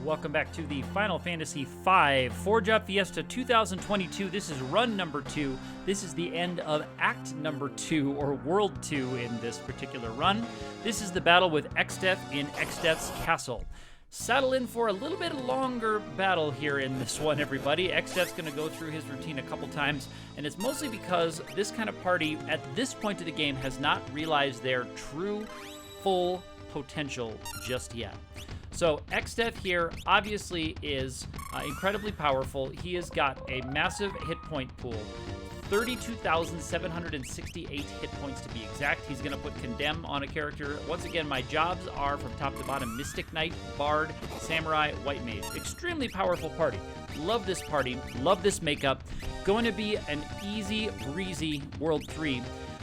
Welcome back to the Final Fantasy V Forge Up Fiesta 2022. This is run number 2. This is the end of act number 2, or world 2 in this particular run. This is the battle with Exdeath in Exdeath's Castle. Settle in for a little bit longer battle here in this one, everybody. Exdeath's going to go through his routine a couple times, and it's mostly because this kind of party, at this point of the game, has not realized their true, full potential just yet. So Exdeath here obviously is incredibly powerful. He has got a massive hit point pool, 32,768 hit points to be exact. He's going to put Condemn on a character. Once again, my jobs are from top to bottom: Mystic Knight, Bard, Samurai, White Mage. Extremely powerful party. Love this party. Love this makeup. Going to be an easy breezy World 3.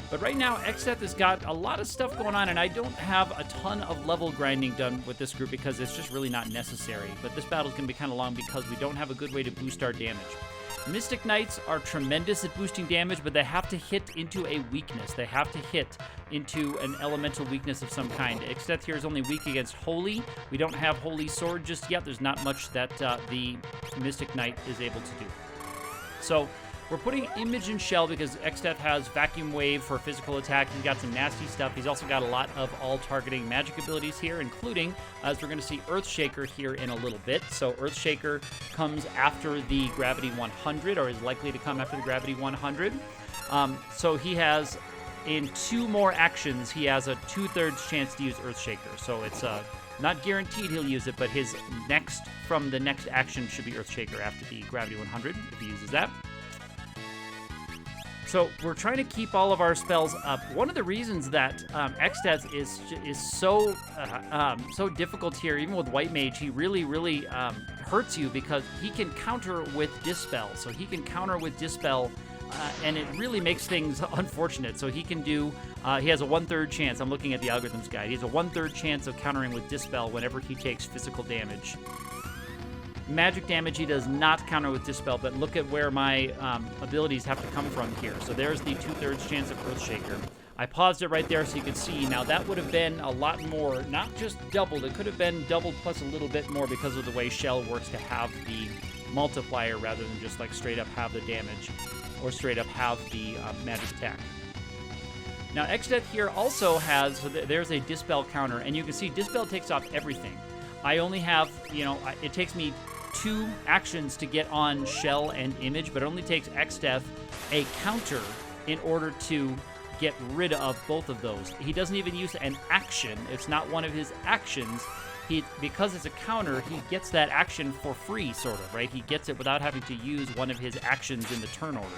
But right now, Exdeath has got a lot of stuff going on, and I don't have a ton of level grinding done with this group because it's just really not necessary. But this battle is going to be kind of long because we don't have a good way to boost our damage. Mystic Knights are tremendous at boosting damage, but they have to hit into a weakness. They have to hit into an elemental weakness of some kind. Exdeath here is only weak against Holy. We don't have Holy Sword just yet. There's not much that the Mystic Knight is able to do. So we're putting Image and Shell because Exdeath has Vacuum Wave for physical attack. He's got some nasty stuff. He's also got a lot of all-targeting magic abilities here, including, as we're going to see, Earthshaker here in a little bit. So Earthshaker comes after the Gravity 100, or is likely to come after the Gravity 100. So he has, in 2 more actions, he has a 2/3 chance to use Earthshaker. So it's not guaranteed he'll use it, but his next, from the next action, should be Earthshaker after the Gravity 100, if he uses that. So we're trying to keep all of our spells up. One of the reasons that Exdeath is so difficult here, even with White Mage, he really hurts you because he can counter with Dispel. So he can counter with Dispel, and it really makes things unfortunate. So he can do, he has a 1/3 chance. I'm looking at the algorithms guide. He has a 1/3 chance of countering with Dispel whenever he takes physical damage. Magic damage he does not counter with Dispel, but look at where my abilities have to come from here. So there's the 2/3 chance of Earthshaker. I paused it right there so you could see. Now that would have been a lot more, not just doubled. It could have been doubled plus a little bit more because of the way Shell works to have the multiplier rather than just like straight up have the damage or straight up have the magic attack. Now Exdeath here also has, so there's a Dispel counter, and you can see Dispel takes off everything. I only have, it takes me 2 actions to get on Shell and Image, but it only takes Exdeath a counter in order to get rid of both of those. He doesn't even use an action. It's not one of his actions. Because it's a counter, he gets that action for free, sort of, right? He gets it without having to use one of his actions in the turn order.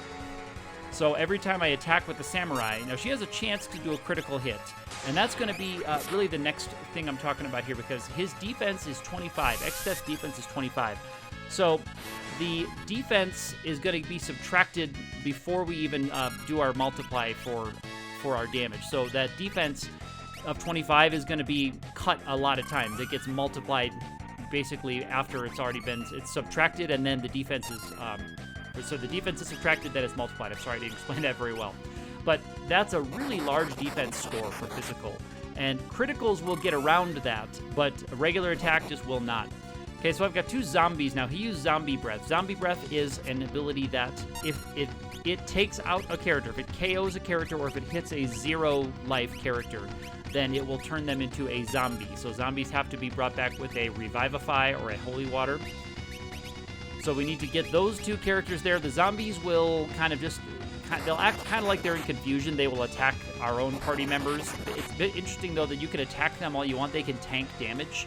So every time I attack with the Samurai, now she has a chance to do a critical hit, and that's going to be really the next thing I'm talking about here because his defense is 25. Exdeath's defense is 25. So the defense is going to be subtracted before we even do our multiply for our damage. So that defense of 25 is going to be cut a lot of times. It gets multiplied basically after it's subtracted, and then the defense is... So the defense is subtracted, then it's multiplied. I'm sorry, I didn't explain that very well. But that's a really large defense score for physical. And criticals will get around that, but a regular attack just will not. Okay, so I've got 2 zombies now. He used Zombie Breath. Zombie Breath is an ability that if it takes out a character, if it KOs a character, or if it hits a 0 life character, then it will turn them into a zombie. So zombies have to be brought back with a Revivify or a Holy Water. So we need to get those 2 characters there. The zombies will they'll act kind of like they're in confusion. They will attack our own party members. It's a bit interesting, though, that you can attack them all you want. They can tank damage.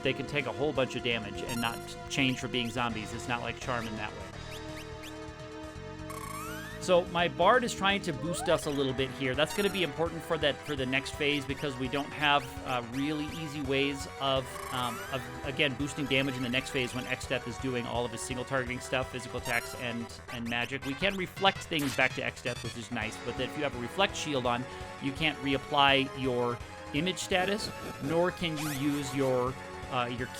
They can take a whole bunch of damage and not change for being zombies. It's not like Charm in that way. So my Bard is trying to boost us a little bit here. That's going to be important for the next phase because we don't have really easy ways of again boosting damage in the next phase when Exdeath is doing all of his single targeting stuff, physical attacks and magic. We can reflect things back to Exdeath, which is nice, but if you have a reflect shield on, you can't reapply your image status, nor can you use your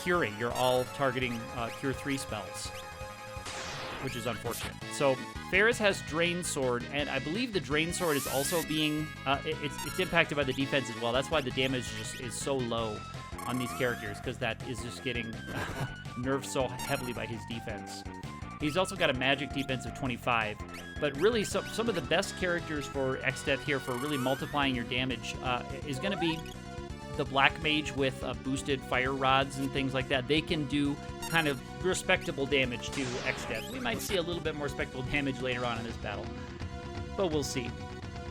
curing, your all targeting cure 3 spells, which is unfortunate. So Ferris has Drain Sword, and I believe the Drain Sword is also being it's impacted by the defense as well. That's why the damage just is so low. on these characters because that is just getting nerfed so heavily by his defense. He's also got a magic defense of 25, but really some of the best characters for Xdeath here for really multiplying your damage is going to be the Black Mage with boosted fire rods and things like that. They can do kind of respectable damage to Xdeath. We might see a little bit more respectable damage later on in this battle, but we'll see.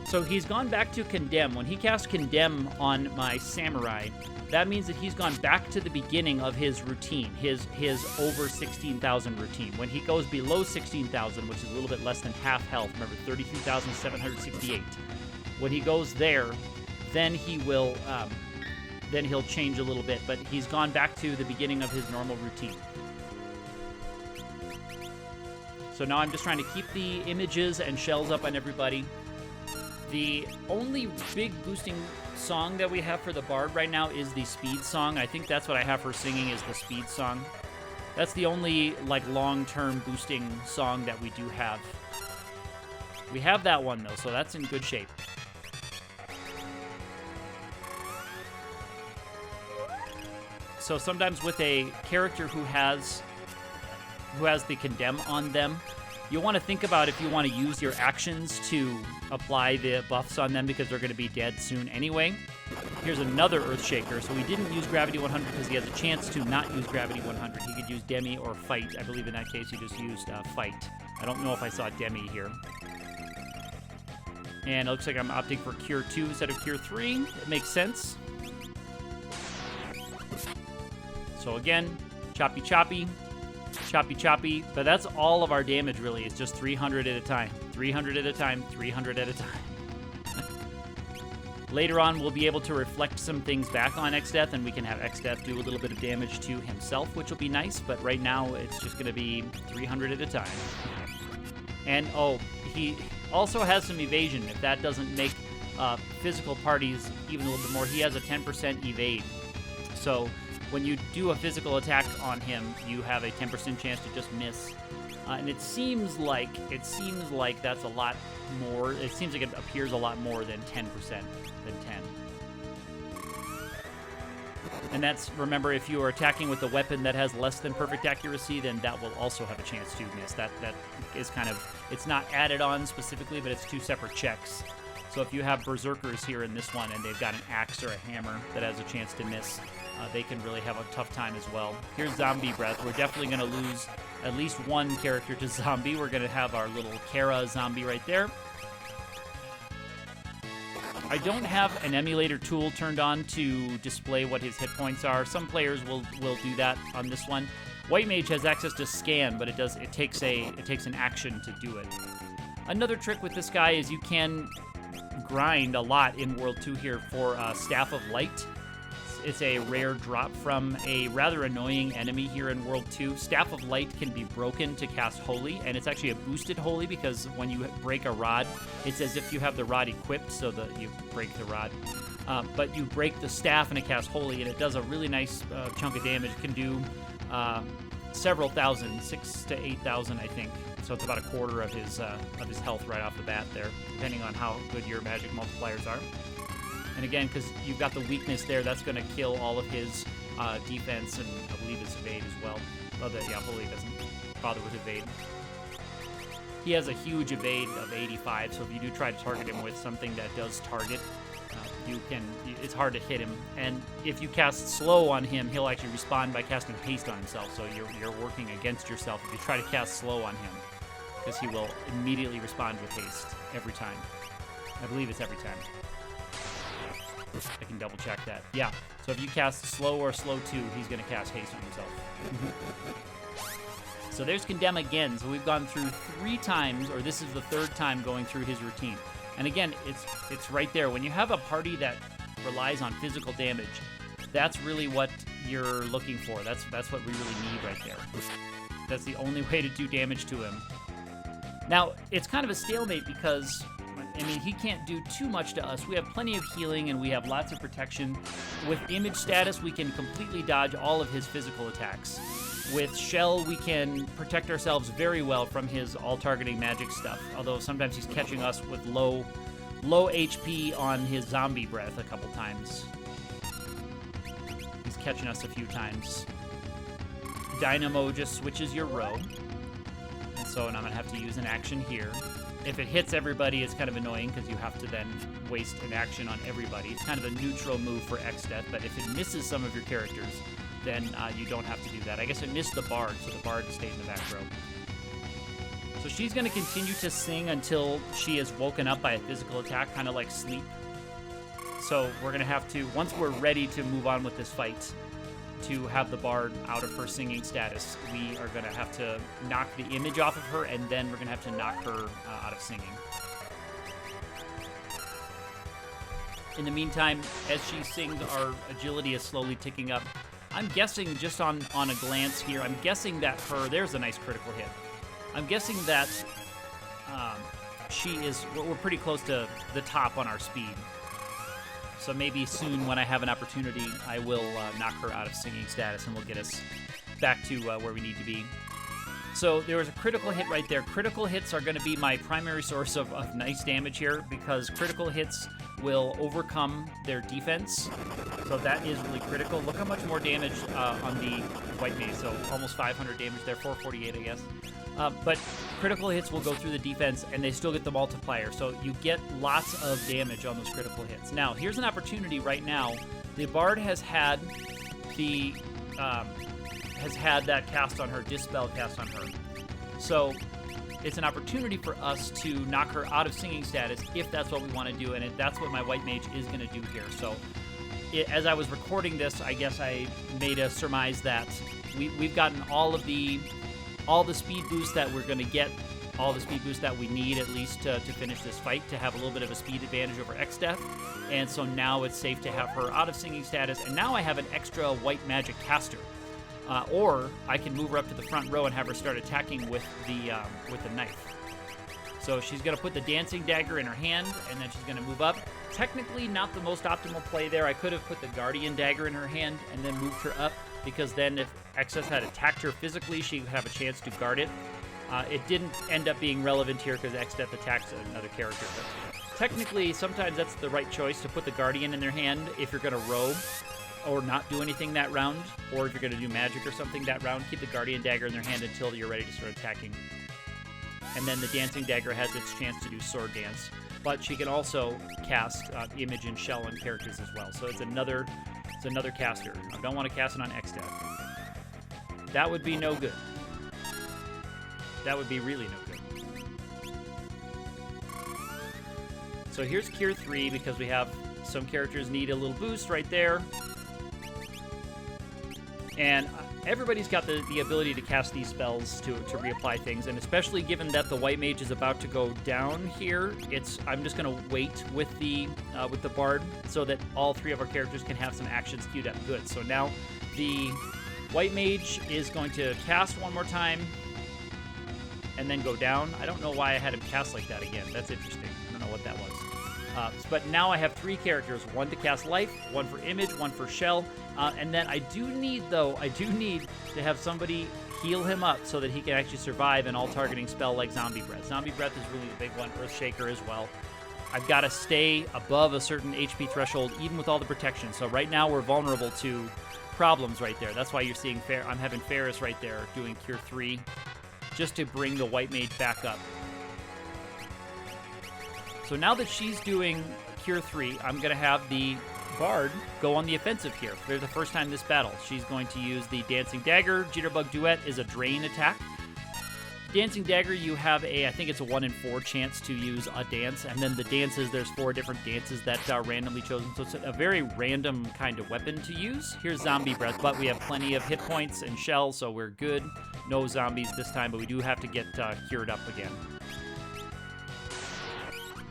So he's gone back to Condemn. When he casts Condemn on my Samurai, that means that he's gone back to the beginning of his routine, his over 16,000 routine. When he goes below 16,000, which is a little bit less than half health, remember 32,768. When he goes there, then he'll change a little bit, but he's gone back to the beginning of his normal routine. So now I'm just trying to keep the images and shells up on everybody. The only big boosting song that we have for the Bard right now is the Speed song. I think that's what I have her singing, is the Speed song. That's the only like long-term boosting song that we do have. We have that one though, so that's in good shape. So sometimes with a character who has the Condemn on them, you'll want to think about if you want to use your actions to apply the buffs on them because they're going to be dead soon anyway. Here's another Earthshaker. So we didn't use Gravity 100 because he has a chance to not use Gravity 100. He could use Demi or Fight. I believe in that case he just used Fight. I don't know if I saw Demi here. And it looks like I'm opting for Cure 2 instead of Cure 3. It makes sense. So again, choppy choppy. Choppy choppy, but that's all of our damage really. It's just 300 at a time, 300 at a time, 300 at a time. Later on, we'll be able to reflect some things back on Xdeath, and we can have Xdeath do a little bit of damage to himself, which will be nice, but right now it's just going to be 300 at a time. And, oh, he also has some evasion. If that doesn't make physical parties even a little bit more, he has a 10% evade. So when you do a physical attack on him, you have a 10% chance to just miss. And it seems like that's a lot more. It seems like it appears a lot more than 10%, than 10. And that's, remember, if you are attacking with a weapon that has less than perfect accuracy, then that will also have a chance to miss. That is kind of, it's not added on specifically, but it's two separate checks. So if you have Berserkers here in this one and they've got an axe or a hammer that has a chance to miss, they can really have a tough time as well. Here's Zombie Breath. We're definitely going to lose at least one character to Zombie. We're going to have our little Kara Zombie right there. I don't have an emulator tool turned on to display what his hit points are. Some players will do that on this one. White Mage has access to scan, but it takes an action to do it. Another trick with this guy is you can grind a lot in World 2 here for Staff of Light. It's a rare drop from a rather annoying enemy here in World 2. Staff of Light can be broken to cast Holy, and it's actually a boosted Holy because when you break a rod, it's as if you have the rod equipped so that you break the rod. But you break the staff and it casts Holy, and it does a really nice chunk of damage. It can do several thousand, 6,000 to 8,000, I think. So it's about a quarter of his health right off the bat there, depending on how good your magic multipliers are. And again, because you've got the weakness there, that's going to kill all of his defense and I believe his evade as well. Holy doesn't bother with evade. He has a huge evade of 85, so if you do try to target him with something that does target, it's hard to hit him. And if you cast slow on him, he'll actually respond by casting haste on himself, so you're working against yourself if you try to cast slow on him, because he will immediately respond with haste every time. I believe it's every time. I can double check that. Yeah, so if you cast slow or slow 2, he's going to cast haste on himself. So there's Condemn again. So we've gone through 3 times, or this is the 3rd time going through his routine. And again, it's right there. When you have a party that relies on physical damage, that's really what you're looking for. That's what we really need right there. That's the only way to do damage to him. Now, it's kind of a stalemate because, I mean, he can't do too much to us. We have plenty of healing and we have lots of protection. With image status, we can completely dodge all of his physical attacks. With Shell, we can protect ourselves very well from his all-targeting magic stuff, although sometimes he's catching us with low HP on his Zombie Breath a couple times. He's catching us a few times. Dynamo just switches your row. And so and I'm going to have to use an action here. If it hits everybody, it's kind of annoying because you have to then waste an action on everybody. It's kind of a neutral move for Xdeath, but if it misses some of your characters, then you don't have to do that. I guess it missed the Bard, so the Bard stayed in the back row. So she's going to continue to sing until she is woken up by a physical attack, kind of like sleep. So we're going to have to, once we're ready to move on with this fight, to have the Bard out of her singing status, we are going to have to knock the image off of her, and then we're going to have to knock her out of singing. In the meantime, as she sings, our agility is slowly ticking up. I'm guessing, just on a glance here, I'm guessing that there's a nice critical hit. I'm guessing that we're pretty close to the top on our speed. So maybe soon, when I have an opportunity, I will knock her out of singing status, and we'll get us back to where we need to be. So there was a critical hit right there. Critical hits are going to be my primary source of nice damage here, because critical hits will overcome their defense. So that is really critical. Look how much more damage on the White Mage. So almost 500 damage there, 448, I guess. But critical hits will go through the defense, and they still get the multiplier. So you get lots of damage on those critical hits. Now, here's an opportunity right now. The Bard has had that cast on her, Dispel cast on her. So it's an opportunity for us to knock her out of singing status if that's what we want to do, and that's what my White Mage is going to do here. So as I was recording this, I guess I made a surmise that we've gotten all the speed boosts that we're going to get, all the speed boosts that we need at least to finish this fight, to have a little bit of a speed advantage over Xdeath. And so now it's safe to have her out of singing status, and now I have an extra white magic caster. Or I can move her up to the front row and have her start attacking with the knife. So she's going to put the dancing dagger in her hand, and then she's going to move up. Technically not the most optimal play there. I could have put the guardian dagger in her hand and then moved her up, because then if Xdeath had attacked her physically, she would have a chance to guard it. It didn't end up being relevant here because Xdeath attacks another character. But technically, sometimes that's the right choice, to put the guardian in their hand if you're going to row or not do anything that round, or if you're going to do magic or something that round, keep the guardian dagger in their hand until you're ready to start attacking. And then the dancing dagger has its chance to do sword dance, but she can also cast image and shell on characters as well. So it's another caster. I don't want to cast it on Xdev. That would be no good. That would be really no good. So here's Cure 3, because we have some characters need a little boost right there. And everybody's got the ability to cast these spells to reapply things, and especially given that the White Mage is about to go down here, I'm just going to wait with the Bard so that all three of our characters can have some actions queued up. Good. So now the White Mage is going to cast one more time and then go down. I don't know why I had him cast like that again. That's interesting. I don't know what that was. But now I have three characters, one to cast life, one for image, one for shell, and then I do need to have somebody heal him up so that he can actually survive an all-targeting spell like Zombie Breath. Zombie Breath is really the big one, Earthshaker as well. I've got to stay above a certain HP threshold, even with all the protection. So right now we're vulnerable to problems right there. That's why you're seeing I'm having Ferris right there doing Cure 3, just to bring the White Mage back up. So now that she's doing Cure 3, I'm going to have the Bard go on the offensive here. For the first time this battle, she's going to use the Dancing Dagger. Jitterbug Duet is a drain attack. Dancing Dagger, you have I think it's a 1 in 4 chance to use a dance, and then the dances, there's 4 different dances that are randomly chosen, so it's a very random kind of weapon to use. Here's Zombie Breath, but we have plenty of hit points and shells, so we're good. No zombies this time, but we do have to get cured up again.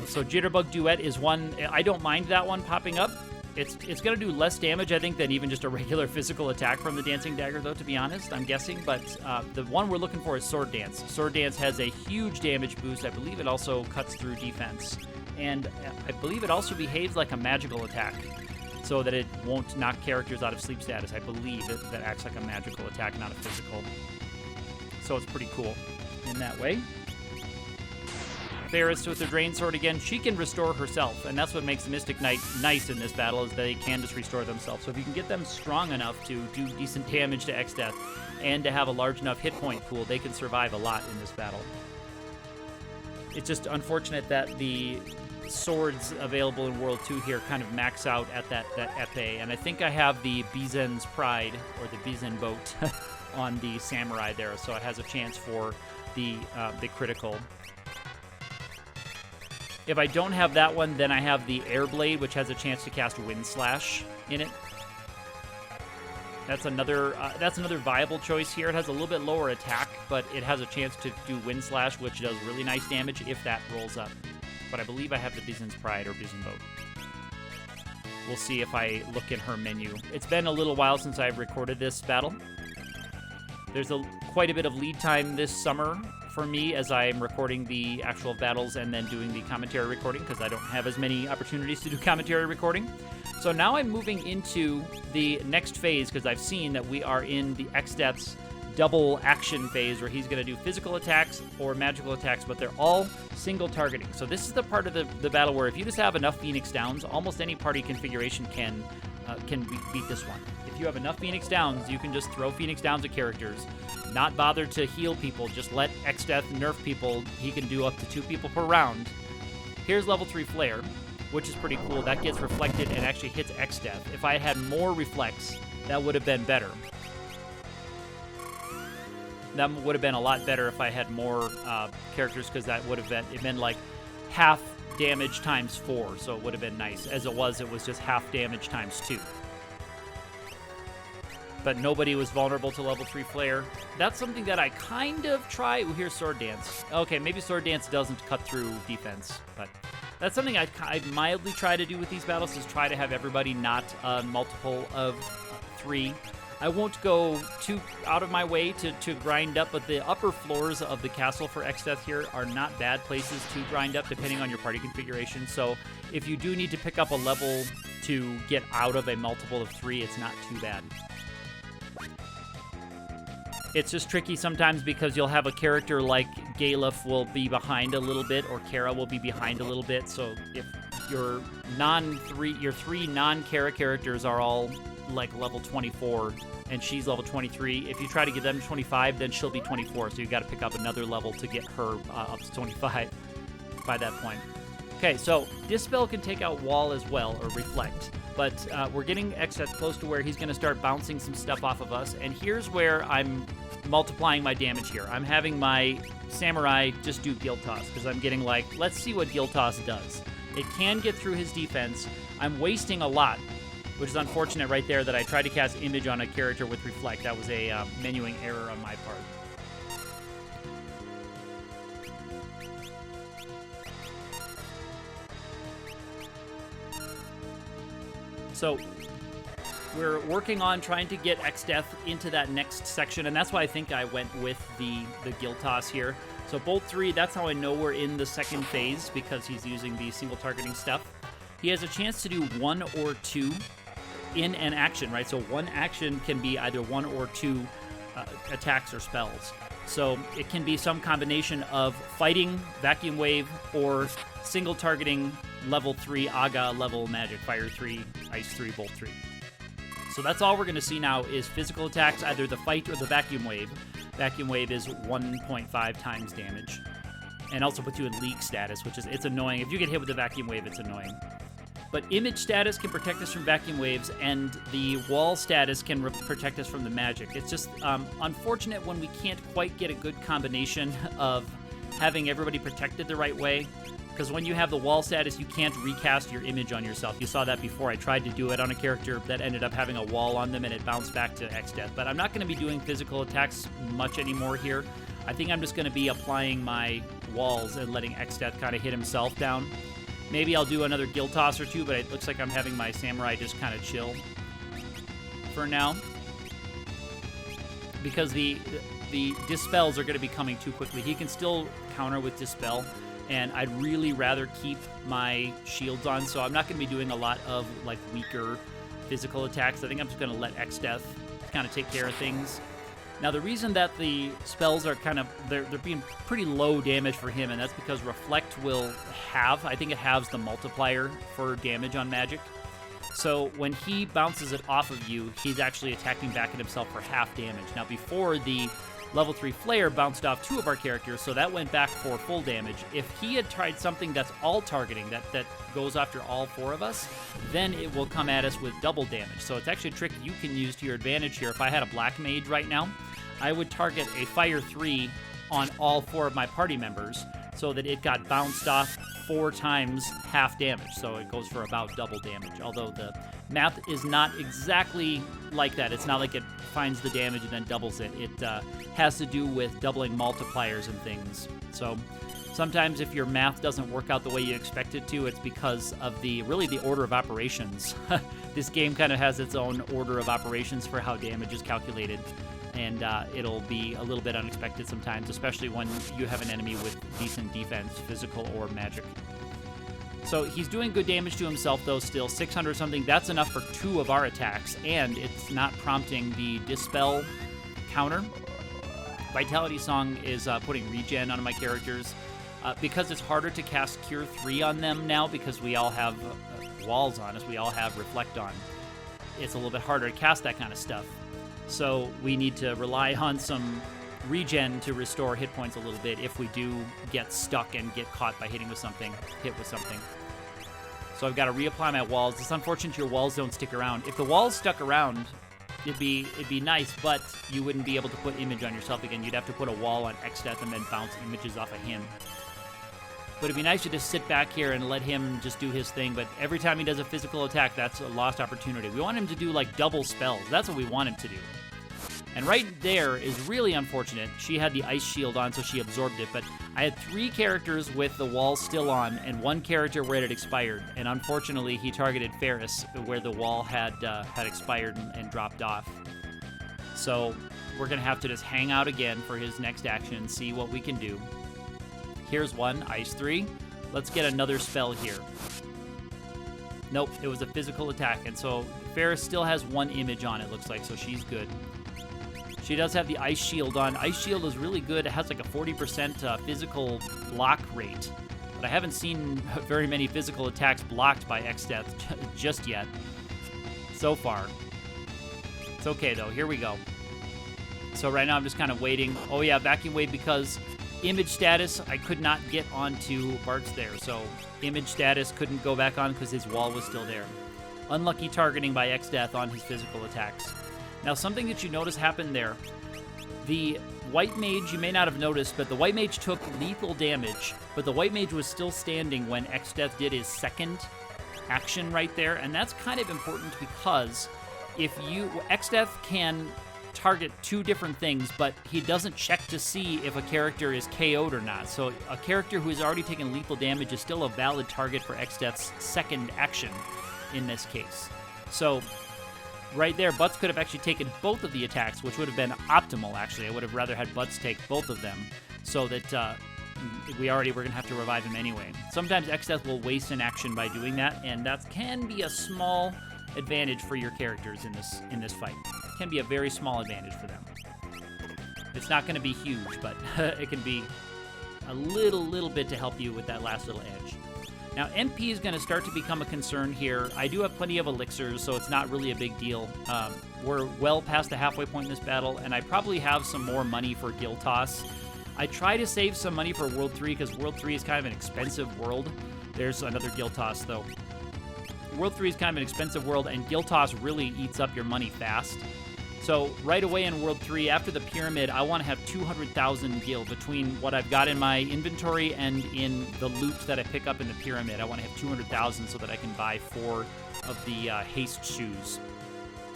So Jitterbug Duet is one, I don't mind that one popping up. It's going to do less damage, I think, than even just a regular physical attack from the Dancing Dagger, though, to be honest, I'm guessing. But the one we're looking for is Sword Dance. Sword Dance has a huge damage boost. I believe it also cuts through defense. And I believe it also behaves like a magical attack, so that it won't knock characters out of sleep status. I believe that acts like a magical attack, not a physical. So it's pretty cool in that way. Ferris with the Drain Sword again, she can restore herself, and that's what makes the Mystic Knight nice in this battle, is they can just restore themselves. So if you can get them strong enough to do decent damage to Exdeath and to have a large enough hit point pool, they can survive a lot in this battle. It's just unfortunate that the swords available in World 2 here kind of max out at that epee, and I think I have the Bizen's Pride, or the Bizen Boat, on the Samurai there, so it has a chance for the critical. If I don't have that one, then I have the Airblade, which has a chance to cast Wind Slash in it. That's another viable choice here. It has a little bit lower attack, but it has a chance to do Wind Slash, which does really nice damage if that rolls up. But I believe I have the Bizen's Pride or Bizen Boat. We'll see if I look in her menu. It's been a little while since I've recorded this battle. There's quite a bit of lead time this summer for me as I'm recording the actual battles and then doing the commentary recording, because I don't have as many opportunities to do commentary recording. So now I'm moving into the next phase, because I've seen that we are in the Exdeath's double action phase, where he's going to do physical attacks or magical attacks, but they're all single targeting. So this is the part of the battle where if you just have enough Phoenix Downs, almost any party configuration can beat this one. If you have enough Phoenix Downs, you can just throw Phoenix Downs at characters, not bother to heal people, just let Exdeath nerf people. He can do up to 2 people per round. Here's level 3 Flare, which is pretty cool. That gets reflected and actually hits Exdeath. If I had more reflex, that would have been better. That would have been a lot better if I had more characters, because that would have been like half damage times 4, so it would have been nice. As it was just half damage times 2. But nobody was vulnerable to level 3 Flare. That's something that I kind of try. Ooh, here's Sword Dance. Okay, maybe Sword Dance doesn't cut through defense, but that's something I mildly try to do with these battles, is try to have everybody not multiple of 3. I won't go too out of my way to grind up, but the upper floors of the castle for Exdeath here are not bad places to grind up, depending on your party configuration. So if you do need to pick up a level to get out of a multiple of 3, it's not too bad. It's just tricky sometimes, because you'll have a character like Galuf will be behind a little bit, or Kara will be behind a little bit. So if your 3 non-Kara characters are all like level 24 and she's level 23, if you try to get them to 25, then she'll be 24, so you got to pick up another level to get her up to 25 by that point. Okay, so Dispel can take out Wall as well, or Reflect, but we're getting Exdeath close to where he's going to start bouncing some stuff off of us, and here's where I'm multiplying my damage here. I'm having my Samurai just do Guild Toss, because I'm getting like, let's see what Guild Toss does. It can get through his defense. I'm wasting a lot, which is unfortunate right there, that I tried to cast Image on a character with Reflect. That was a menuing error on my part. So we're working on trying to get Exdeath into that next section, and that's why I think I went with the Guild Toss here. So Bolt 3, that's how I know we're in the second phase, because he's using the single targeting stuff. He has a chance to do 1 or 2 in an action, right? So one action can be either 1 or 2 attacks or spells. So it can be some combination of fighting, Vacuum Wave, or single targeting level 3 Aga level magic, Fire 3, Ice 3, Bolt 3. So that's all we're going to see now is physical attacks, either the fight or the Vacuum Wave. Vacuum Wave is 1.5 times damage. And also puts you in leak status, which is, it's annoying. If you get hit with the Vacuum Wave, it's annoying. But Image status can protect us from Vacuum Waves, and the Wall status can protect us from the magic. It's just unfortunate when we can't quite get a good combination of having everybody protected the right way, because when you have the Wall status, you can't recast your Image on yourself. You saw that before. I tried to do it on a character that ended up having a wall on them, and it bounced back to Exdeath. But I'm not going to be doing physical attacks much anymore here. I think I'm just going to be applying my walls and letting Exdeath kind of hit himself down. Maybe I'll do another Guild Toss or 2, but it looks like I'm having my Samurai just kind of chill for now, because the Dispels are going to be coming too quickly. He can still counter with Dispel, and I'd really rather keep my shields on, so I'm not going to be doing a lot of like weaker physical attacks. I think I'm just going to let Exdeath kind of take care of things. Now, the reason that the spells are they're being pretty low damage for him, and that's because Reflect will have, I think it has the multiplier for damage on magic. So when he bounces it off of you, he's actually attacking back at himself for half damage. Now, before, the level 3 Flare bounced off 2 of our characters, so that went back for full damage. If he had tried something that's all targeting, that goes after all 4 of us, then it will come at us with double damage. So it's actually a trick you can use to your advantage here. If I had a Black Mage right now, I would target a Fire 3 on all 4 of my party members so that it got bounced off 4 times half damage. So it goes for about double damage, although the math is not exactly like that. It's not like it finds the damage and then doubles it. It has to do with doubling multipliers and things. So sometimes if your math doesn't work out the way you expect it to, it's because of the order of operations. This game kind of has its own order of operations for how damage is calculated. And it'll be a little bit unexpected sometimes, especially when you have an enemy with decent defense, physical or magic. So he's doing good damage to himself, though, still. 600 something, that's enough for 2 of our attacks, and it's not prompting the Dispel counter. Vitality Song is putting regen on my characters. Because it's harder to cast Cure 3 on them now, because we all have walls on us, we all have Reflect on. It's a little bit harder to cast that kind of stuff. So we need to rely on some regen to restore hit points a little bit if we do get stuck and get caught by hit with something. So I've got to reapply my walls. It's unfortunate your walls don't stick around. If the walls stuck around, it'd be nice, but you wouldn't be able to put image on yourself again. You'd have to put a wall on Xdeath and then bounce images off of him. But it'd be nice to just sit back here and let him just do his thing. But every time he does a physical attack, that's a lost opportunity. We want him to do, like, double spells. That's what we want him to do. And right there is really unfortunate. She had the ice shield on, so she absorbed it. But I had 3 characters with the wall still on and 1 character where it had expired. And unfortunately, he targeted Ferris where the wall had expired and dropped off. So we're going to have to just hang out again for his next action and see what we can do. Here's 1, Ice 3. Let's get another spell here. Nope, it was a physical attack. And so Ferris still has 1 image on, it looks like, so she's good. She does have the Ice Shield on. Ice Shield is really good. It has like a 40% physical block rate. But I haven't seen very many physical attacks blocked by Xdeath just yet. So far. It's okay, though. Here we go. So right now I'm just kind of waiting. Oh, yeah, Vacuum Wave because image status, I could not get onto Bart's there. So image status couldn't go back on because his wall was still there. Unlucky targeting by Xdeath on his physical attacks. Now, something that you notice happened there, the White Mage, you may not have noticed, but the White Mage took lethal damage, but the White Mage was still standing when Xdeath did his second action right there, and that's kind of important because Xdeath can target 2 different things, but he doesn't check to see if a character is KO'd or not. So a character who has already taken lethal damage is still a valid target for Xdeath's second action in this case. So right there, Butts could have actually taken both of the attacks, which would have been optimal, actually. I would have rather had Butts take both of them so that we were going to have to revive him anyway. Sometimes Xdeath will waste an action by doing that, and that can be a small advantage for your characters in this fight. It can be a very small advantage for them. It's not going to be huge, but it can be a little bit to help you with that last little edge. Now, MP is going to start to become a concern here. I do have plenty of elixirs, so it's not really a big deal. We're well past the halfway point in this battle, and I probably have some more money for Guild Toss. I try to save some money for World 3, because World 3 is kind of an expensive world. There's another Guild Toss, though. World 3 is kind of an expensive world, and Guild Toss really eats up your money fast. So right away in World 3, after the Pyramid, I want to have 200,000 gil between what I've got in my inventory and in the loot that I pick up in the Pyramid. I want to have 200,000 so that I can buy 4 of the haste shoes.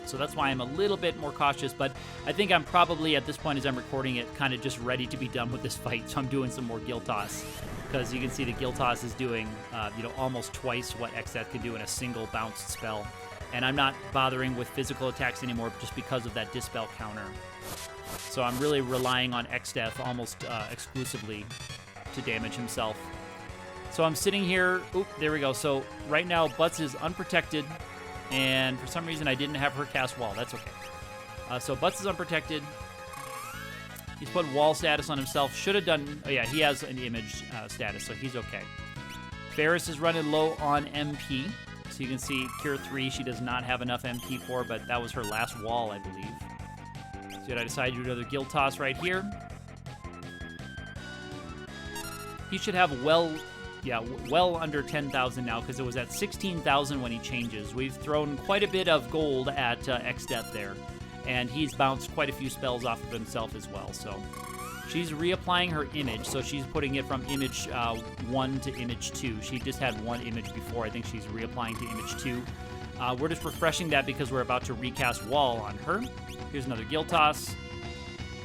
So that's why I'm a little bit more cautious, but I think I'm probably, at this point as I'm recording it, kind of just ready to be done with this fight, so I'm doing some more Guild Toss. Because you can see the Guild Toss is doing, almost twice what Xdeath can do in a single bounced spell. And I'm not bothering with physical attacks anymore just because of that Dispel counter. So I'm really relying on Xdeath almost exclusively to damage himself. So I'm sitting here. Oop, there we go. So right now, Butts is unprotected. And for some reason, I didn't have her cast wall. That's okay. So Butts is unprotected. He's put wall status on himself. Should have done... Oh, yeah, he has an image status, so he's okay. Ferris is running low on MP. So you can see Cure 3, she does not have enough MP for, but that was her last wall, I believe. So I decided to do another guild toss right here. He should have well under 10,000 now, because it was at 16,000 when he changes. We've thrown quite a bit of gold at Xdeath there, and he's bounced quite a few spells off of himself as well. So she's reapplying her image, so she's putting it from image 1 to image 2. She just had one image before. I think she's reapplying to image 2. We're just refreshing that because we're about to recast wall on her. Here's another guild toss,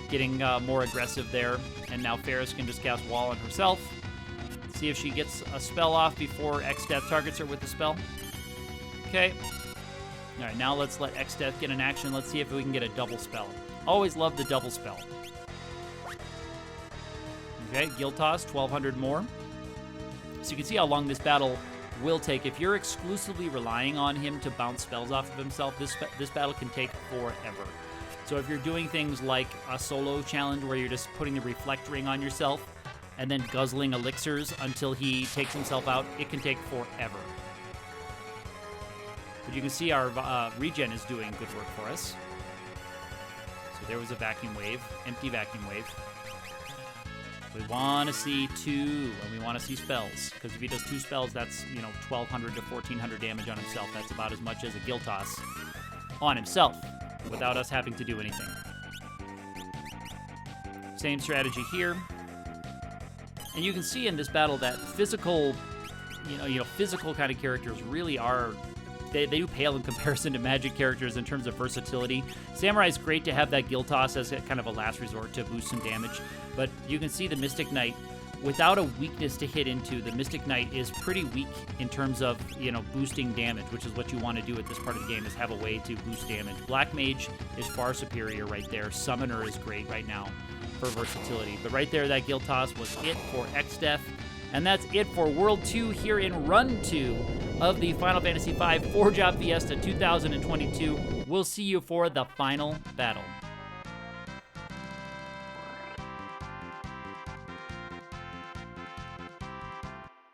getting more aggressive there, and now Ferris can just cast wall on herself. See if she gets a spell off before Xdeath targets her with the spell. Okay. All right, now let's let Xdeath get an action. Let's see if we can get a double spell. Always love the double spell. Okay, guild toss, 1,200 more. So you can see how long this battle will take. If you're exclusively relying on him to bounce spells off of himself, this battle can take forever. So if you're doing things like a solo challenge where you're just putting the reflect ring on yourself and then guzzling elixirs until he takes himself out, it can take forever. But you can see our regen is doing good work for us. So there was a vacuum wave, empty vacuum wave. We want to see 2, and we want to see spells. Because if he does 2 spells, that's, 1,200 to 1,400 damage on himself. That's about as much as a guild toss on himself, without us having to do anything. Same strategy here. And you can see in this battle that physical, physical kind of characters really are, they do pale in comparison to magic characters in terms of versatility. Samurai is great to have that guild toss as kind of a last resort to boost some damage, but you can see the Mystic Knight, without a weakness to hit into, the Mystic Knight is pretty weak in terms of, boosting damage, which is what you want to do at this part of the game, is have a way to boost damage. Black Mage is far superior right there. Summoner is great right now for versatility. But right there, that guild toss was it for Xdeath. And that's it for World 2 here in Run 2 of the Final Fantasy V 4-Job Fiesta 2022. We'll see you for the final battle.